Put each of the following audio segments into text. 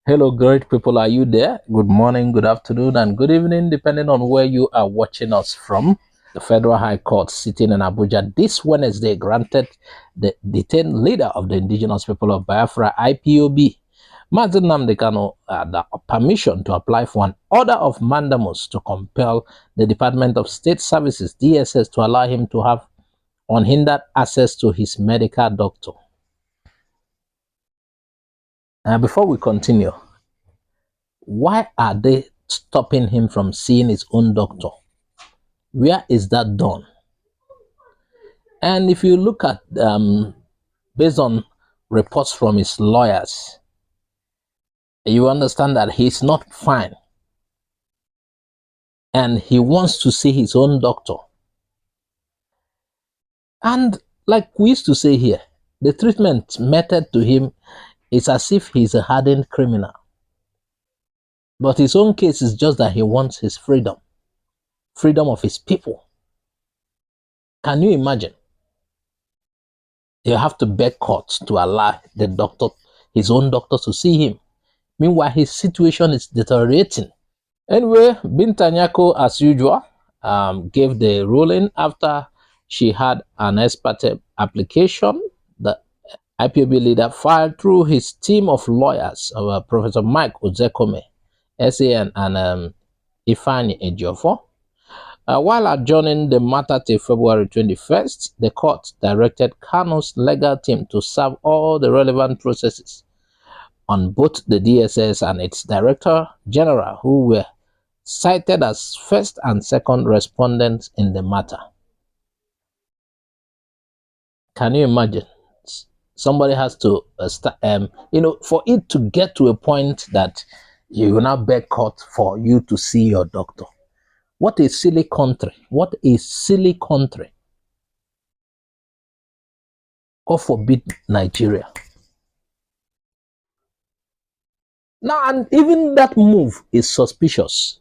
Hello, great people. Are you there? Good morning, good afternoon, and good evening, depending on where you are watching us from. The Federal High Court sitting in Abuja this Wednesday granted the detained leader of the indigenous people of Biafra, IPOB, Nnamdi Kanu, the permission to apply for an order of mandamus to compel the Department of State Services, DSS, to allow him to have unhindered access to his medical doctor. Before we continue, why are they stopping him from seeing his own doctor? Where is that done? And if you look at, based on reports from his lawyers, you understand that he's not fine. And he wants to see his own doctor. And like we used to say here, the treatment method to him is as if he's a hardened criminal. But his own case is just that he wants his freedom of his people. Can you imagine? You have to beg court to allow the doctor, his own doctor, to see him. Meanwhile, his situation is deteriorating. Anyway, Binta Nyako, as usual, gave the ruling after she had an ex parte application. The IPOB leader filed through his team of lawyers, Professor Mike Ozekome, SAN, and Ifeanyi Ejiofor. While adjourning the matter till February 21st, the court directed Kanu's legal team to serve all the relevant processes on both the DSS and its Director General, who were cited as first and second respondents in the matter. Can you imagine? Somebody has to, for it to get to a point that you will now beg court for you to see your doctor. What a silly country. What a silly country. God forbid Nigeria. Now, and even that move is suspicious.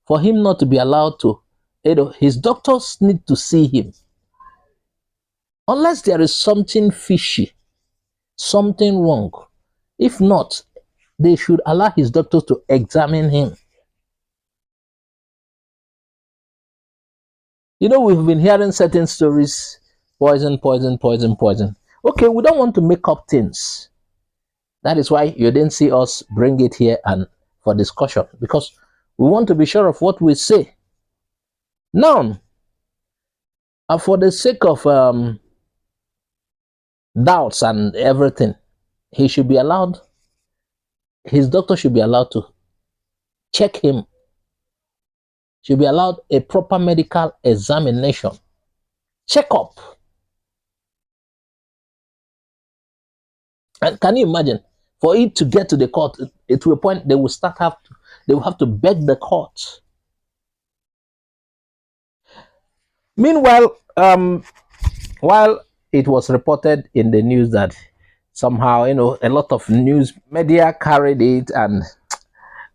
For him not to be allowed to, his doctors need to see him. Unless there is something fishy, something wrong. If not, they should allow his doctors to examine him. We've been hearing certain stories, poison. Okay, we don't want to make up things. That is why you didn't see us bring it here and for discussion, because we want to be sure of what we say. Now, for the sake of doubts and everything, he should be allowed, his doctor should be allowed to check him, should be allowed a proper medical examination, checkup. And can you imagine, for it to get to the court, to a point they will have to beg the court. Meanwhile, while it was reported in the news that somehow, a lot of news media carried it, and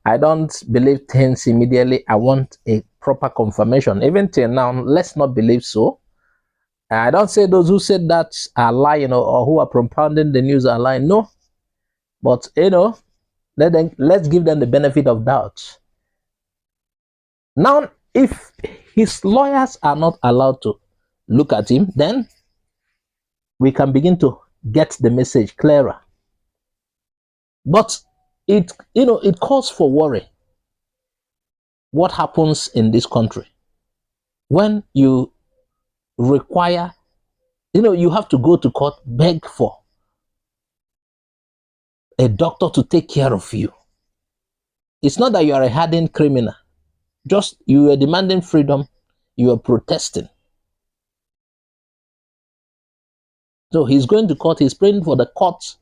I don't believe things immediately. I want a proper confirmation. Even till now, let's not believe so. I don't say those who said that are lying, or who are propounding the news are lying. No. But, let's give them the benefit of doubt. Now, if his lawyers are not allowed to look at him, then we can begin to get the message clearer. But it calls for worry. What happens in this country when you require, you have to go to court, beg for a doctor to take care of you? It's not that you are a hardened criminal. Just you are demanding freedom, you are protesting. So he's going to court, he's praying for the court,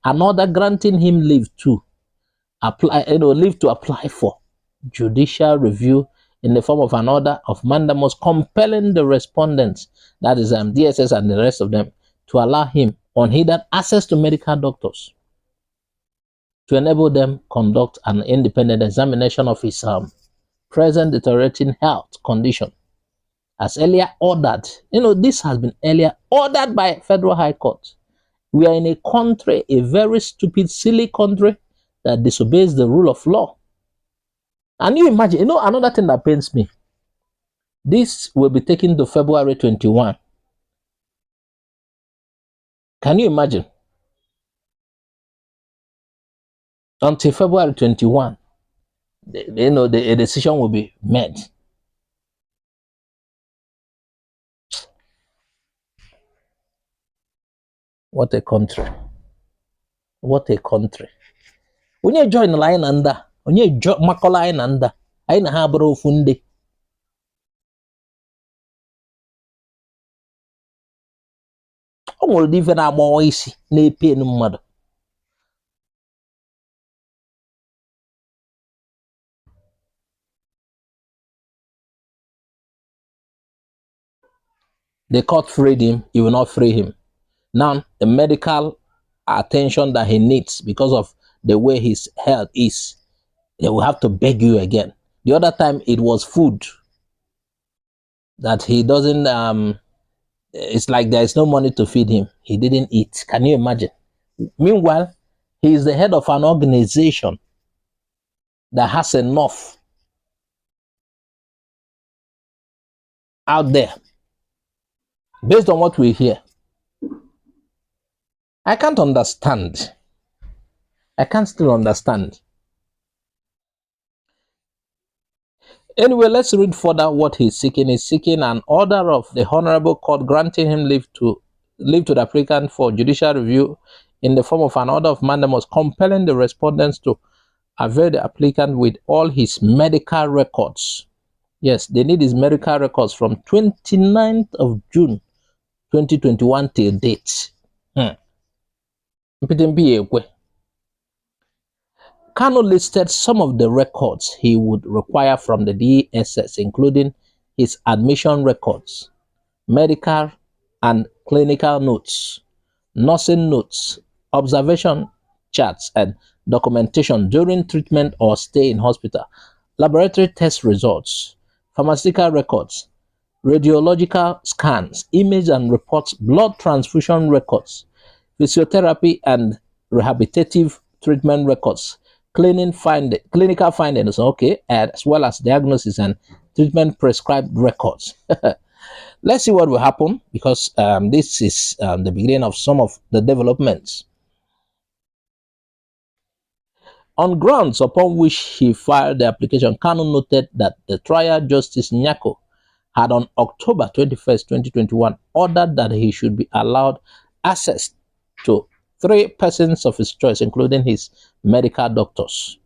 an order granting him leave to apply for judicial review in the form of an order of mandamus compelling the respondents, that is DSS and the rest of them, to allow him unhindered access to medical doctors, to enable them conduct an independent examination of his present deteriorating health condition, as earlier ordered. This has been earlier ordered by Federal High Court. We are in a country, a very stupid, silly country, that disobeys the rule of law. And you imagine, another thing that pains me, this will be taken to February 21. Can you imagine? Until February 21, a decision will be made. What a country. What a country. Onye join line na nda, onye makola anyị na nda, anyị na ha bụrụ ofu ndị. O nwere ụdị ife na-agbawa isi na-epe mmadụ. The court freed him, he will not free him. Now, the medical attention that he needs because of the way his health is, they will have to beg you again. The other time it was food that he doesn't, it's like there is no money to feed him. He didn't eat. Can you imagine? Meanwhile, he is the head of an organization that has enough out there. Based on what we hear, I can't understand. I can't still understand. Anyway, let's read further what he's seeking. He's seeking an order of the Honorable Court granting him leave to the applicant for judicial review in the form of an order of mandamus compelling the respondents to avail the applicant with all his medical records. Yes, they need his medical records from 29th of June 2021 till date. Kanu listed some of the records he would require from the DSS, including his admission records, medical and clinical notes, nursing notes, observation charts, and documentation during treatment or stay in hospital, laboratory test results, pharmaceutical records, radiological scans, image and reports, blood transfusion records, physiotherapy and rehabilitative treatment records, clinical findings, as well as diagnosis and treatment prescribed records. Let's see what will happen, because this is the beginning of some of the developments. On grounds upon which he filed the application, Kanu noted that the trial Justice Nyako had on October 21st, 2021, ordered that he should be allowed access to 3 persons of his choice, including his medical doctors.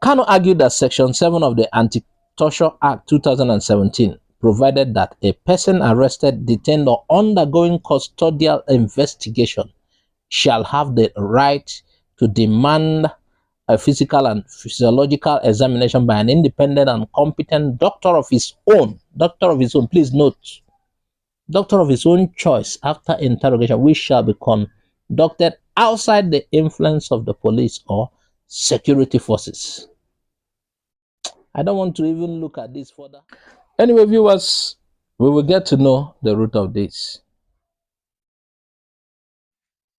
Kanu argued that Section 7 of the Anti-Torture Act 2017 provided that a person arrested, detained, or undergoing custodial investigation shall have the right to demand a physical and physiological examination by an independent and competent doctor of his own. Doctor of his own, please note. Doctor of his own choice after interrogation, which shall be conducted outside the influence of the police or security forces. I don't want to even look at this further. Anyway, viewers, we will get to know the root of this.